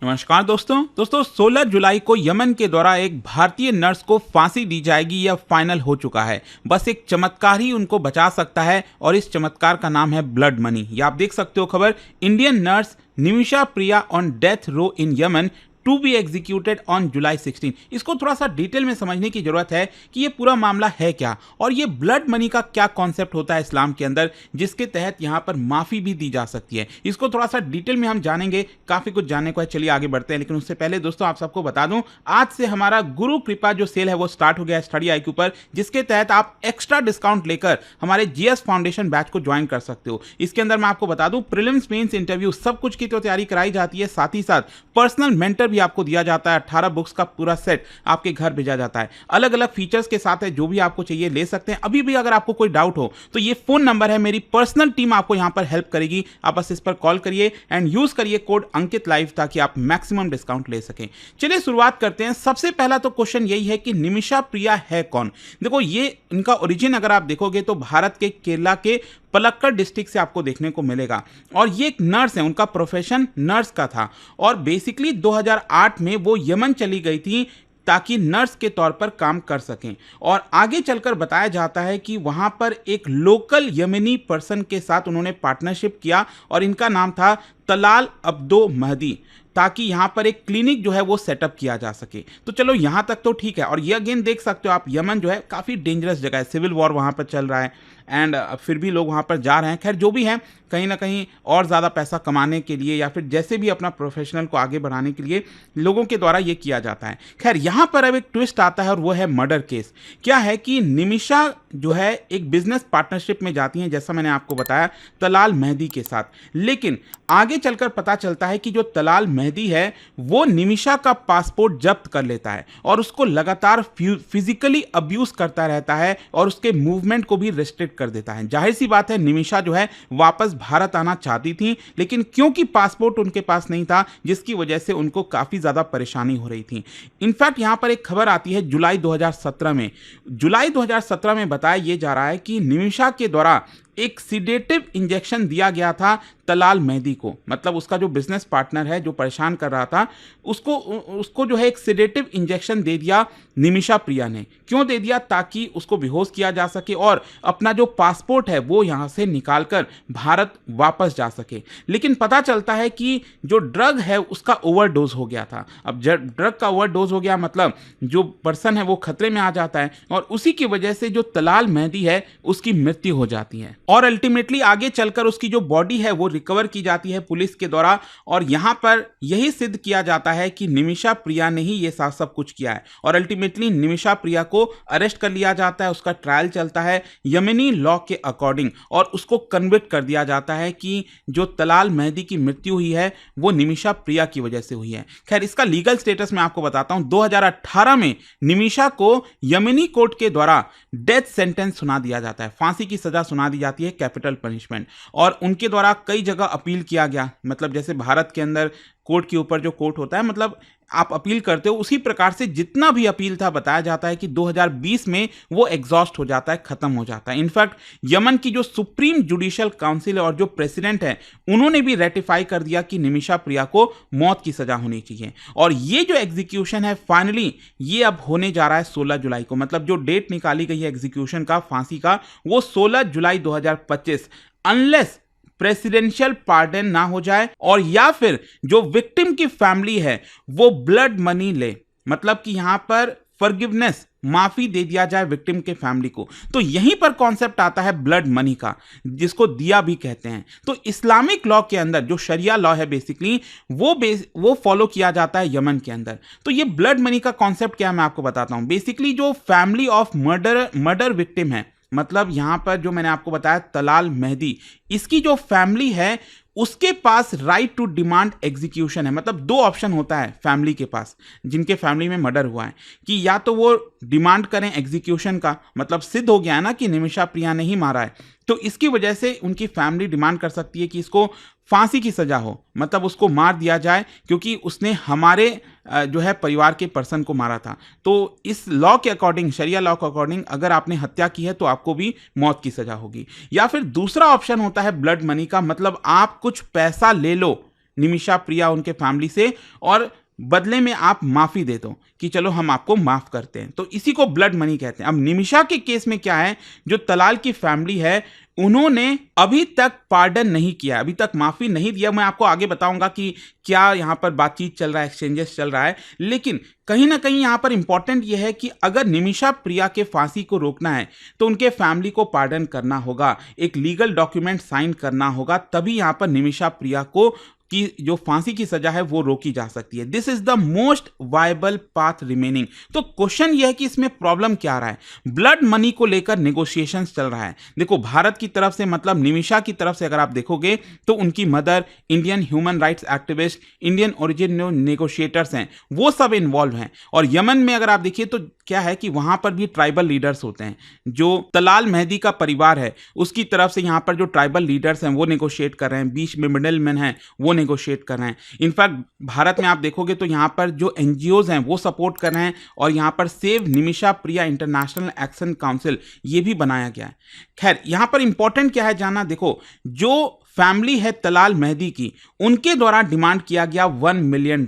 नमस्कार दोस्तों 16 जुलाई को यमन के द्वारा एक भारतीय नर्स को फांसी दी जाएगी। यह फाइनल हो चुका है। बस एक चमत्कार ही उनको बचा सकता है और इस चमत्कार का नाम है ब्लड मनी। ये आप देख सकते हो खबर, Indian nurse Nimisha Priya on death row in Yemen to be executed on July 16। इसको थोड़ा सा डिटेल में समझने की जरूरत है कि ये पूरा मामला है क्या और ये ब्लड मनी का क्या कॉन्सेप्ट होता है इस्लाम के अंदर, जिसके तहत यहाँ पर माफी भी दी जा सकती है। इसको थोड़ा सा डिटेल में हम जानेंगे, काफी कुछ जानने को है। चलिए आगे बढ़ते हैं, लेकिन उससे पहले दोस्तों आप सबको बता दूं, आज से हमारा गुरु कृपा जो सेल है वो स्टार्ट हो गया है स्टडी IQ पर, जिसके तहत आप एक्स्ट्रा डिस्काउंट लेकर हमारे GS फाउंडेशन बैच को ज्वाइन कर सकते हो। इसके अंदर मैं आपको बता दूं, प्रीलिम्स मेंस इंटरव्यू सब कुछ की तो तैयारी कराई जाती है, साथ ही साथ पर्सनल मेंटर भी आपको दिया जाता है। 18 बुक्स का पूरा सेट आपके घर भेजा जाता है, अलग अलग फीचर्स के साथ है। जो भी आपको चाहिए ले सकते हैं। अभी भी अगर आपको कोई डाउट हो तो ये फोन नंबर है, मेरी पर्सनल टीम आपको यहां पर हेल्प करेगी। आप बस इस पर कॉल करिए एंड यूज करिए कोड अंकित लाइव ताकि आप मैक्सिमम डिस्काउंट ले सकें। चलिए शुरुआत करते हैं। सबसे पहला तो क्वेश्चन यही है कि निमिषा प्रिया है कौन। देखो, ये इनका ओरिजिन अगर आप देखोगे तो भारत के केरला के पलक्कड़ डिस्ट्रिक्ट से आपको देखने को मिलेगा और ये एक नर्स है। उनका प्रोफेशन नर्स का था और बेसिकली 2008 में वो यमन चली गई थी ताकि नर्स के तौर पर काम कर सकें। और आगे चलकर बताया जाता है कि वहां पर एक लोकल यमनी पर्सन के साथ उन्होंने पार्टनरशिप किया और इनका नाम था तलाल अब्दो महदी, ताकि यहाँ पर एक क्लिनिक जो है वो सेटअप किया जा सके। तो चलो यहाँ तक तो ठीक है। और ये अगेन देख सकते हो आप, यमन जो है काफ़ी डेंजरस जगह है, सिविल वॉर वहाँ पर चल रहा है एंड फिर भी लोग वहाँ पर जा रहे हैं। खैर जो भी है, कहीं ना कहीं और ज़्यादा पैसा कमाने के लिए या फिर जैसे भी अपना प्रोफेशनल को आगे बढ़ाने के लिए लोगों के द्वारा ये किया जाता है। खैर यहाँ पर अब एक ट्विस्ट आता है और वो है मर्डर केस। क्या है कि निमिषा जो है एक बिजनेस पार्टनरशिप में जाती हैं, जैसा मैंने आपको बताया, तलाल मेहदी के साथ। लेकिन आगे चलकर पता चलता है कि जो तलाल मेहदी है वो निमिषा का पासपोर्ट जब्त कर लेता है और उसको लगातार फिजिकली अब्यूज करता रहता है और उसके मूवमेंट को भी रेस्ट्रिक्ट कर देता है। जाहिर सी बात है, निमिषा जो है वापस भारत आना चाहती थी, लेकिन क्योंकि पासपोर्ट उनके पास नहीं था, जिसकी वजह से उनको काफी ज्यादा परेशानी हो रही थी। इनफैक्ट यहां पर एक खबर आती है जुलाई 2017 में। जुलाई 2017 में बताया यह जा रहा है कि निमिषा के द्वारा एक सिडेटिव इंजेक्शन दिया गया था तलाल मेहदी को, मतलब उसका जो बिजनेस पार्टनर है जो परेशान कर रहा था, उसको जो है एक सिडेटिव इंजेक्शन दे दिया निमिषा प्रिया ने। क्यों दे दिया? ताकि उसको बेहोश किया जा सके और अपना जो पासपोर्ट है वो यहाँ से निकालकर भारत वापस जा सके। लेकिन पता चलता है कि जो ड्रग है उसका ओवरडोज हो गया था। अब जब ड्रग का ओवरडोज हो गया मतलब जो पर्सन है वो खतरे में आ जाता है और उसी की वजह से जो तलाल मेहदी है उसकी मृत्यु हो जाती है और अल्टीमेटली आगे चलकर उसकी जो बॉडी है वो रिकवर की जाती है पुलिस के द्वारा। और यहां पर यही सिद्ध किया जाता है कि निमिषा प्रिया ने ही ये सब कुछ किया है और अल्टीमेटली निमिषा प्रिया को अरेस्ट कर लिया जाता है। उसका ट्रायल चलता है यमनी लॉ के अकॉर्डिंग और उसको कन्विक्ट कर दिया जाता है कि जो तलाल मेहदी की मृत्यु हुई है वो निमिषा प्रिया की वजह से हुई है। खैर इसका लीगल स्टेटस मैं आपको बताता हूं। 2018 में निमिषा को यमनी कोर्ट के द्वारा डेथ सेंटेंस सुना दिया जाता है, फांसी की सजा सुना दी जाती है, कैपिटल पनिशमेंट। और उनके द्वारा कई जगह अपील किया गया, मतलब जैसे भारत के अंदर कोर्ट के ऊपर जो कोर्ट होता है, मतलब आप अपील करते हो, उसी प्रकार से जितना भी अपील था बताया जाता है कि 2020 में वो एग्जॉस्ट हो जाता है, खत्म हो जाता है। इनफैक्ट यमन की जो सुप्रीम जुडिशियल काउंसिल और जो प्रेसिडेंट है उन्होंने भी रेटिफाई कर दिया कि निमिषा प्रिया को मौत की सजा होनी चाहिए। और ये जो एग्जीक्यूशन है फाइनली ये अब होने जा रहा है 16 जुलाई को, मतलब जो डेट निकाली गई है एग्जीक्यूशन का, फांसी का, वो 16 जुलाई 2025, अनलेस प्रेसिडेंशियल पार्डन ना हो जाए और या फिर जो विक्टिम की फैमिली है वो ब्लड मनी ले, मतलब कि यहां पर फॉरगिवनेस, माफी दे दिया जाए विक्टिम के फैमिली को। तो यहीं पर कॉन्सेप्ट आता है ब्लड मनी का, जिसको दिया भी कहते हैं। तो इस्लामिक लॉ के अंदर जो शरिया लॉ है बेसिकली वो फॉलो किया जाता है यमन के अंदर। तो ये ब्लड मनी का कॉन्सेप्ट क्या है मैं आपको बताता हूं। बेसिकली जो फैमिली ऑफ मर्डर विक्टिम है, मतलब यहां पर जो मैंने आपको बताया तलाल मेहदी, इसकी जो फैमिली है उसके पास राइट टू डिमांड एग्जीक्यूशन है। मतलब दो ऑप्शन होता है फैमिली के पास, जिनके फैमिली में मर्डर हुआ है, कि या तो वो डिमांड करें एग्जीक्यूशन का, मतलब सिद्ध हो गया है ना कि निमिषा प्रिया ने ही मारा है, तो इसकी वजह से उनकी फैमिली डिमांड कर सकती है कि इसको फांसी की सजा हो, मतलब उसको मार दिया जाए क्योंकि उसने हमारे जो है परिवार के पर्सन को मारा था। तो इस लॉ के अकॉर्डिंग, शरिया लॉ के अकॉर्डिंग, अगर आपने हत्या की है तो आपको भी मौत की सजा होगी। या फिर दूसरा ऑप्शन होता है ब्लड मनी का, मतलब आप कुछ पैसा ले लो निमिषा प्रिया उनके फैमिली से और बदले में आप माफी दे दो कि चलो हम आपको माफ करते हैं, तो इसी को ब्लड मनी कहते हैं। अब निमिषा के केस में क्या है, जो तलाल की फैमिली है उन्होंने अभी तक पार्डन नहीं किया, अभी तक माफी नहीं दिया। मैं आपको आगे बताऊंगा कि क्या यहां पर बातचीत चल रहा है, एक्सचेंजेस चल रहा है, लेकिन कहीं ना कहीं यहां पर इंपॉर्टेंट यह है कि अगर निमिषा प्रिया के फांसी को रोकना है तो उनके फैमिली को पार्डन करना होगा, एक लीगल डॉक्यूमेंट साइन करना होगा, तभी यहां पर निमिषा प्रिया को कि जो फांसी की सजा है वो रोकी जा सकती है। This is the most viable path remaining. तो क्वेश्चन यह है कि इसमें प्रॉब्लम क्या आ रहा है। ब्लड मनी को लेकर नेगोशिएशंस चल रहा है। देखो भारत की तरफ से, मतलब निमिषा की तरफ से अगर आप देखोगे तो उनकी mother, Indian human rights activist, Indian origin negotiators हैं, वो सब इन्वॉल्व हैं। और यमन में अगर आप देखिए तो क्या है कि वहां पर भी ट्राइबल लीडर्स होते हैं। जो तलाल मेहदी का परिवार है उसकी तरफ से यहां पर जो ट्राइबल लीडर्स हैं वो नेगोशिएट कर रहे हैं, बीच में मिडिल मैन हैं वो नेगोशिएट कर रहे हैं। इनफैक्ट भारत में आप देखोगे तो यहां पर जो एनजीओज हैं वो सपोर्ट कर रहे हैं और यहां पर सेव निमिषा प्रिया इंटरनेशनल एक्शन काउंसिल ये भी बनाया गया है। खैर यहां पर इंपॉर्टेंट क्या है जानना, देखो जो फैमिली है तलाल मेहदी की, उनके द्वारा डिमांड किया गया $1 मिलियन,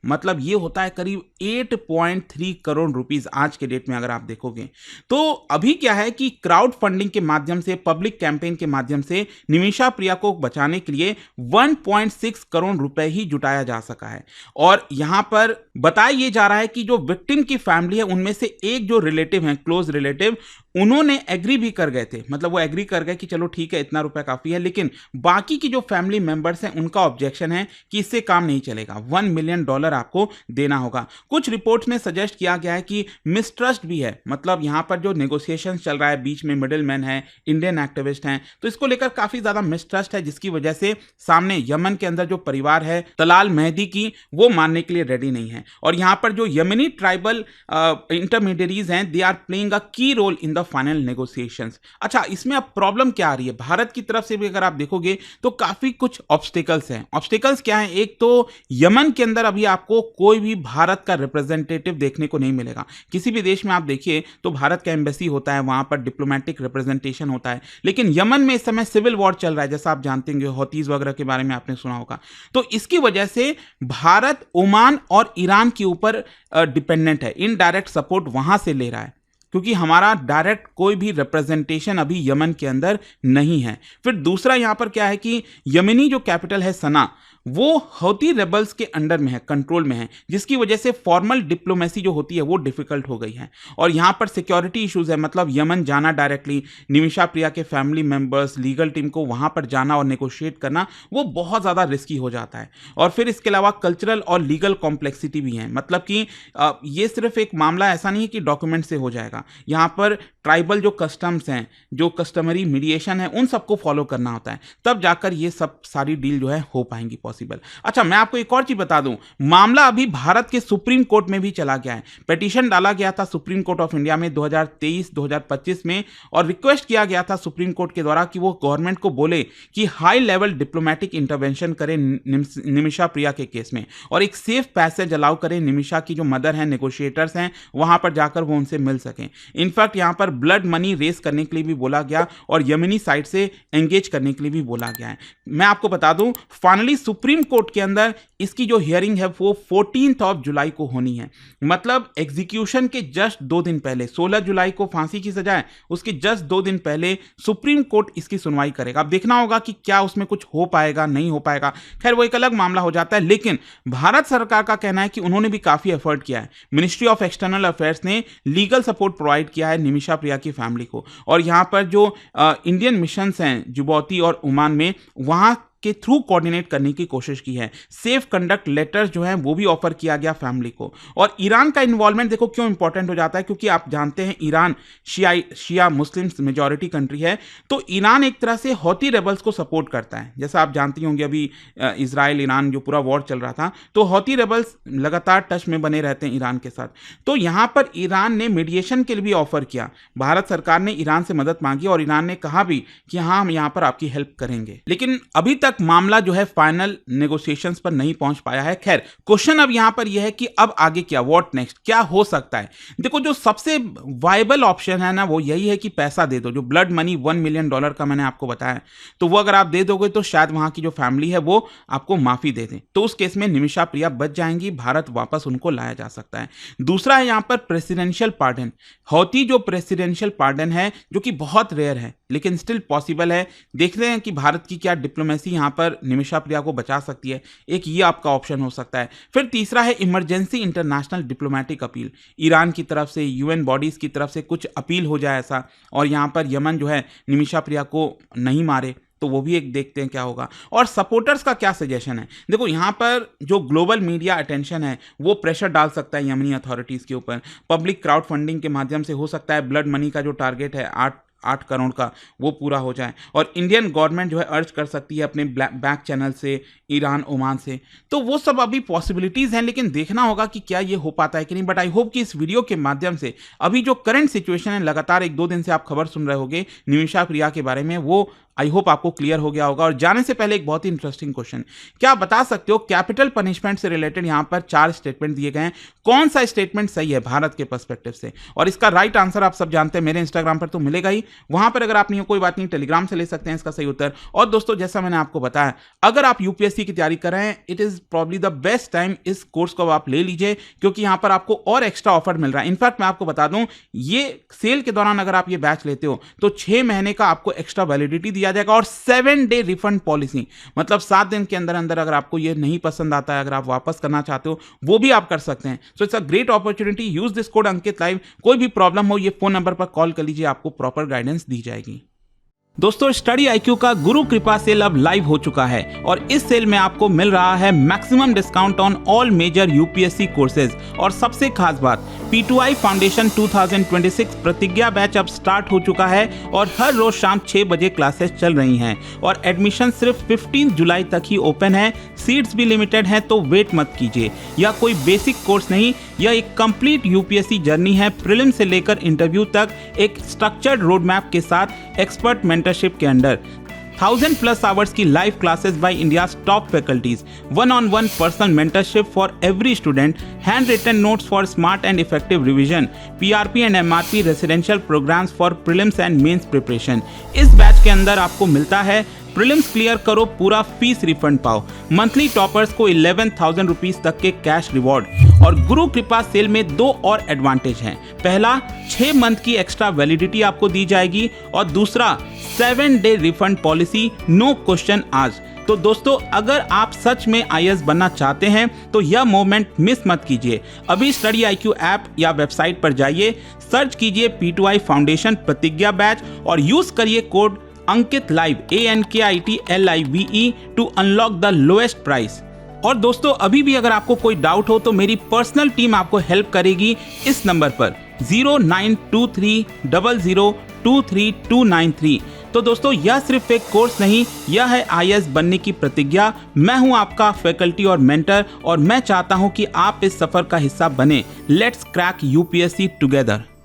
मतलब ये होता है करीब 8.3 करोड़ रुपीस आज के डेट में अगर आप देखोगे। तो अभी क्या है कि क्राउड फंडिंग के माध्यम से, पब्लिक कैंपेन के माध्यम से निमिषा प्रिया को बचाने के लिए 1.6 करोड़ रुपए ही जुटाया जा सका है। और यहां पर बताया ये जा रहा है कि जो विक्टिम की फैमिली है उनमें से एक जो रिलेटिव है, क्लोज रिलेटिव, उन्होंने एग्री भी कर गए थे, मतलब वो एग्री कर गए कि चलो ठीक है इतना रुपए काफी है, लेकिन बाकी की जो फैमिली मेंबर्स हैं उनका ऑब्जेक्शन है कि इससे काम नहीं चलेगा, $1 मिलियन आपको देना होगा। कुछ रिपोर्ट्स में सजेस्ट किया गया है कि मिसट्रस्ट भी है, मतलब यहां पर जो नेगोशिएशन चल रहा है, बीच में मिडिल मैन है, इंडियन एक्टिविस्ट हैं, तो इसको लेकर काफी ज्यादा मिसट्रस्ट है, जिसकी वजह से सामने यमन के अंदर जो परिवार है तलाल मेहदी की वो मानने के लिए रेडी नहीं है। और यहां पर जो यमनी ट्राइबल इंटरमीडियरीज हैं, they are playing a key role in the final negotiations. अच्छा, इसमें अब प्रॉब्लम क्या आ रही है, भारत की तरफ से भी अगर आप देखोगे तो काफी कुछ ऑब्स्टिकल्स हैं। ऑब्स्टिकल्स क्या हैं, एक तो यमन के अंदर अभी आपको कोई भी भारत का रिप्रेजेंटेटिव देखने को नहीं मिलेगा। किसी भी देश में आप देखिए तो भारत का एम्बेसी होता है, वहां पर डिप्लोमेटिक रिप्रेजेंटेशन होता है, लेकिन यमन में इस समय सिविल वॉर चल रहा है, जैसा आप जानते होंगे, हौतीज वगैरह के बारे में आपने सुना होगा। तो इसकी वजह से भारत ओमान और ईरान के ऊपर डिपेंडेंट है, इनडायरेक्ट सपोर्ट वहां से ले रहा है, क्योंकि हमारा डायरेक्ट कोई भी रिप्रेजेंटेशन अभी यमन के अंदर नहीं है। फिर दूसरा यहां पर क्या है कि यमनी जो कैपिटल है सना, वो हौती रेबल्स के अंडर में है, कंट्रोल में है, जिसकी वजह से फॉर्मल डिप्लोमेसी जो होती है वो डिफिकल्ट हो गई है। और यहां पर सिक्योरिटी इश्यूज है, मतलब यमन जाना डायरेक्टली, निमिषा प्रिया के फैमिली मेंबर्स, लीगल टीम को वहां पर जाना और नेगोशिएट करना वो बहुत ज़्यादा रिस्की हो जाता है। और फिर इसके अलावा कल्चरल और लीगल कॉम्प्लेक्सिटी भी है, मतलब कि ये सिर्फ एक मामला ऐसा नहीं है कि डॉक्यूमेंट से हो जाएगा, यहाँ पर ट्राइबल जो कस्टम्स हैं, जो कस्टमरी मीडिएशन है, उन सबको फॉलो करना होता है, तब जाकर ये सब सारी डील जो है हो पाएंगी पॉसिबल। अच्छा, मैं आपको एक और चीज बता दूं, मामला अभी भारत के सुप्रीम कोर्ट में भी चला गया है। पिटीशन डाला गया था सुप्रीम कोर्ट ऑफ इंडिया में 2023-2025 में, और रिक्वेस्ट किया गया था सुप्रीम कोर्ट के द्वारा कि वो गवर्नमेंट को बोले कि हाई लेवल डिप्लोमेटिक इंटरवेंशन करें निमिषा प्रिया के केस में, और एक सेफ पैसेज अलाउ करें, निमिषा की जो मदर है, नेगोशिएटर्स हैं, वहां पर जाकर वो उनसे मिल सकें। इनफैक्ट यहां पर ब्लड मनी रेस करने के लिए भी बोला गया और यमनी साइड से एंगेज करने के लिए भी बोला गया है। मैं आपको बता दूं, फाइनली सुप्रीम कोर्ट के अंदर इसकी जो हियरिंग है वो 14 जुलाई को होनी है, मतलब एग्जीक्यूशन के जस्ट 2 दिन पहले, 16 जुलाई को फांसी की सजा है, उसके जस्ट 2 दिन पहले सुप्रीम कोर्ट इसकी सुनवाई करेगा। अब देखना होगा कि क्या उसमें कुछ हो पाएगा, नहीं हो पाएगा, खैर वो एक अलग मामला हो जाता है। लेकिन भारत सरकार का कहना है कि उन्होंने भी काफी एफर्ट किया है। मिनिस्ट्री ऑफ एक्सटर्नल अफेयर्स ने लीगल सपोर्ट प्रोवाइड किया है निमिषा प्रिया की फैमिली को, और यहां पर जो इंडियन मिशंस हैं जिबौती और ओमान में, वहां के थ्रू कोऑर्डिनेट करने की कोशिश की है। सेफ कंडक्ट लेटर्स जो हैं वो भी ऑफर किया गया फैमिली को। और ईरान का इन्वॉल्वमेंट देखो क्यों इंपॉर्टेंट हो जाता है, क्योंकि आप जानते हैं ईरान शिया मुस्लिम मेजॉरिटी कंट्री है, तो ईरान एक तरह से हौती रेबल्स को सपोर्ट करता है। जैसा आप जानती होंगे अभी इजराइल ईरान जो पूरा वॉर चल रहा था, तो हौती रेबल्स लगातार टच में बने रहते हैं ईरान के साथ। तो यहां पर ईरान ने मीडिएशन के लिए भी ऑफर किया, भारत सरकार ने ईरान से मदद मांगी और ईरान ने कहा भी कि हाँ हम यहां पर आपकी हेल्प करेंगे। लेकिन अभी तक मामला जो है फाइनल नेगोशिएशंस पर नहीं पहुंच पाया है। खैर, क्वेश्चन अब यहां पर यह है कि अब आगे क्या, व्हाट नेक्स्ट, क्या हो सकता है। देखो, जो सबसे वायबल ऑप्शन है ना वो यही है कि पैसा दे दो। जो ब्लड मनी $1 मिलियन का मैंने आपको बताया, तो वो अगर आप दे दोगे तो शायद वहां की जो फैमिली है वो आपको माफी दे दे। तो उस केस में निमिषा प्रिया बच जाएंगी, भारत वापस उनको लाया जा सकता है। दूसरा है यहां पर प्रेसिडेंशियल पार्डन। हौती जो प्रेसिडेंशियल पार्डन है, जो कि बहुत रेयर है लेकिन स्टिल पॉसिबल है। देखते हैं कि भारत की क्या डिप्लोमेसी यहां पर निमिषा प्रिया को बचा सकती है। एक ये आपका ऑप्शन हो सकता है। फिर तीसरा है emergency international diplomatic appeal. Iran की तरफ से, यूएन बॉडीज की तरफ से कुछ अपील हो जाए ऐसा, और यहां पर यमन जो है निमिषा प्रिया को नहीं मारे, तो वो भी एक देखते हैं क्या होगा। और सपोर्टर्स का क्या सजेशन है। देखो, यहाँ पर जो ग्लोबल मीडिया अटेंशन है वो प्रेशर डाल सकता है यमनी अथॉरिटीज़ के ऊपर। पब्लिक क्राउड फंडिंग के माध्यम से हो सकता है ब्लड मनी का जो टारगेट है 8 करोड़ का वो पूरा हो जाए। और इंडियन गवर्नमेंट जो है अर्ज कर सकती है अपने बैंक चैनल से, ईरान, ओमान से। तो वो सब अभी पॉसिबिलिटीज़ हैं, लेकिन देखना होगा कि क्या ये हो पाता है कि नहीं। बट आई होप कि इस वीडियो के माध्यम से अभी जो करंट सिचुएशन है, लगातार 1-2 दिन से आप खबर सुन रहे होगे निमिषा प्रिया के बारे में, वो आई होप आपको क्लियर हो गया होगा। और जाने से पहले एक बहुत ही इंटरेस्टिंग क्वेश्चन, क्या आप बता सकते हो कैपिटल पनिशमेंट से रिलेटेड यहाँ पर 4 स्टेटमेंट दिए गए हैं, कौन सा स्टेटमेंट सही है भारत के पर्सपेक्टिव से। और इसका राइट आंसर आप सब जानते हैं, मेरे इंस्टाग्राम पर तो मिलेगा ही, वहां पर अगर आप नहीं हो कोई बात नहीं, टेलीग्राम से ले सकते हैं इसका सही उत्तर। और दोस्तों, जैसा मैंने आपको बताया, अगर आप यूपीएससी की तैयारी कर रहे हैं, it is probably the best time इस कोर्स को आप ले लीजिए, क्योंकि यहां पर आपको और एक्स्ट्रा ऑफर मिल रहा है। इनफैक्ट मैं आपको बता दूं, ये सेल के दौरान अगर आप ये बैच लेते हो तो 6 महीने का आपको एक्स्ट्रा वैलिडिटी दिया जाएगा, और 7-डे रिफंड पॉलिसी, मतलब 7 दिन के अंदर अंदर अगर आपको ये नहीं पसंद आता है, अगर आप वापस करना चाहते हो, वो भी आप कर सकते हैं। So it's a great opportunity, use this code Ankit live. कोई भी प्रॉब्लम हो, ये फोन नंबर पर कॉल कर लीजिए, आपको प्रॉपर गाइडेंस दी जाएगी। दोस्तों, स्टडी आईक्यू का गुरु कृपा सेल अब लाइव हो चुका है, और इस सेल में आपको मिल रहा है maximum discount on all major UPSC courses. और सबसे खास बात, P2I फाउंडेशन 2026 प्रतिज्ञा बैच अब स्टार्ट हो चुका है, और हर रोज शाम 6 बजे क्लासेस चल रही हैं, और एडमिशन सिर्फ 15 जुलाई तक ही ओपन है। सीट्स भी लिमिटेड हैं, तो वेट मत कीजिए। यह कोई बेसिक कोर्स नहीं, यह एक कंप्लीट यूपीएससी जर्नी है, प्रीलिम से लेकर इंटरव्यू तक, एक स्ट्रक्चर्ड रोड मैप के साथ, एक्सपर्ट मेंटरशिप के अंडर। 1000+ आवर्स की live classes by India's top faculties, 1-on-1 personal mentorship for every student, hand written notes for smart and effective revision, PRP and MRP residential programmes for prelims and mains preparation. इस batch के अंदर आपको मिलता है prelims clear करो, पूरा fees refund पाओ, monthly toppers को 11,000 रुपीज तक के कैश रिवॉर्ड। और गुरु कृपा सेल में 2 और एडवांटेज हैं। पहला, 6 मंथ की एक्स्ट्रा वैलिडिटी आपको दी जाएगी, और दूसरा 7-डे रिफंड पॉलिसी, नो क्वेश्चन आज। तो दोस्तों, अगर आप सच में आईएएस बनना चाहते हैं तो यह मोमेंट मिस मत कीजिए। अभी स्टडी आईक्यू ऐप या वेबसाइट पर जाइए, सर्च कीजिए P2I फाउंडेशन प्रतिज्ञा बैच, और यूज करिए code Ankit live ANKITLIVE to unlock the lowest price. और दोस्तों, अभी भी अगर आपको कोई डाउट हो तो मेरी पर्सनल टीम आपको हेल्प करेगी इस नंबर पर 092300239293। तो दोस्तों, यह सिर्फ एक कोर्स नहीं, यह है आईएएस बनने की प्रतिज्ञा। मैं हूं आपका फैकल्टी और मेंटर, और मैं चाहता हूं कि आप इस सफर का हिस्सा बने। Let's crack UPSC together.